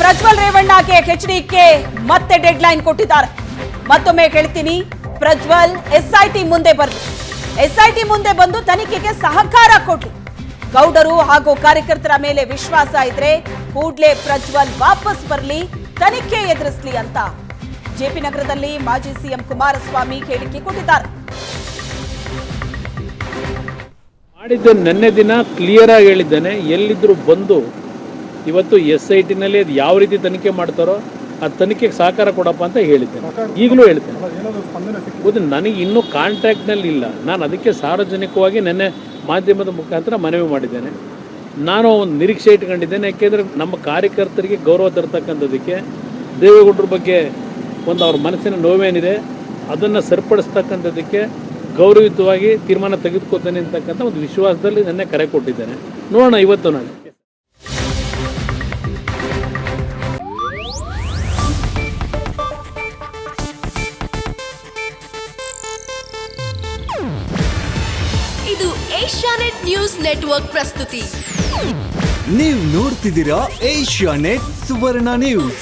Prajwal ರೇವಣ್ಣಗೆ HDK ಮತ್ತೆ deadline ಕೊಟ್ಟಿದ್ದಾರೆ. ಮತ್ತೊಮ್ಮೆ ಹೇಳ್ತೀನಿ, ಪ್ರಜ್ವಲ್ ಎಸ್ಐಟಿ ಮುಂದೆ ಬಂದು ತನಿಖೆಗೆ ಸಹಕಾರ ಕೊಡಿ. ಗೌಡರು ಹಾಗೂ ಕಾರ್ಯಕರ್ತರ ಮೇಲೆ ವಿಶ್ವಾಸ ಇದ್ರೆ ಕೂಡಲೇ ಪ್ರಜ್ವಲ್ ವಾಪಸ್ ಬರಲಿ, ತನಿಖೆ ಎದುರಿಸಲಿ ಅಂತ ಜೆಪಿ ನಗರದಲ್ಲಿ ಮಾಜಿ ಸಿಎಂ ಕುಮಾರಸ್ವಾಮಿ ಹೇಳಿಕೆ ಕೊಟ್ಟಿದ್ದಾರೆ. ಮಾಡಿದ್ದೆ ನಿನ್ನೆ ದಿನ ಕ್ಲಿಯರ್ ಆಗಿ ಹೇಳಿದ್ದೇನೆ. ಎಲ್ಲಿದ್ರು ಬಂದು ಇವತ್ತು SITನಲ್ಲಿ ಅದು ಯಾವ ರೀತಿ ತನಿಖೆ ಮಾಡ್ತಾರೋ ಆ ತನಿಖೆಗೆ ಸಹಕಾರ ಕೊಡಪ್ಪ ಅಂತ ಹೇಳಿದ್ದೇನೆ. ಈಗಲೂ ಹೇಳ್ತೇನೆ. ಗೊತ್ತು, ನನಗೆ ಇನ್ನೂ ಕಾಂಟ್ಯಾಕ್ಟ್ನಲ್ಲಿ ಇಲ್ಲ. ನಾನು ಅದಕ್ಕೆ ಸಾರ್ವಜನಿಕವಾಗಿ ನಿನ್ನೆ ಮಾಧ್ಯಮದ ಮುಖಾಂತರ ಮನವಿ ಮಾಡಿದ್ದೇನೆ. ನಾನು ಒಂದು ನಿರೀಕ್ಷೆ ಇಟ್ಕೊಂಡಿದ್ದೇನೆ. ಯಾಕೆಂದರೆ ನಮ್ಮ ಕಾರ್ಯಕರ್ತರಿಗೆ ಗೌರವ ತರ್ತಕ್ಕಂಥದ್ದಕ್ಕೆ ದೇವೇಗೌಡರ ಬಗ್ಗೆ ಒಂದು ಅವ್ರ ಮನಸ್ಸಿನ ನೋವೇನಿದೆ ಅದನ್ನು ಸರಿಪಡಿಸ್ತಕ್ಕಂಥದ್ದಕ್ಕೆ ಗೌರವಯುತವಾಗಿ ತೀರ್ಮಾನ ತೆಗೆದುಕೊಳ್ತೇನೆ ಅಂತಕ್ಕಂಥ ಒಂದು ವಿಶ್ವಾಸದಲ್ಲಿ ನೆನ್ನೆ ಕರೆ ಕೊಟ್ಟಿದ್ದೇನೆ. ನೋಡೋಣ ಇವತ್ತು ನಾನು. ಇದು ಏಷ್ಯಾನೆಟ್ ನ್ಯೂಸ್ ನೆಟ್ವರ್ಕ್ ಪ್ರಸ್ತುತಿ. ನೀವು ನೋಡ್ತಿದ್ದೀರಾ ಏಷ್ಯಾನೆಟ್ ಸುವರ್ಣ ನ್ಯೂಸ್.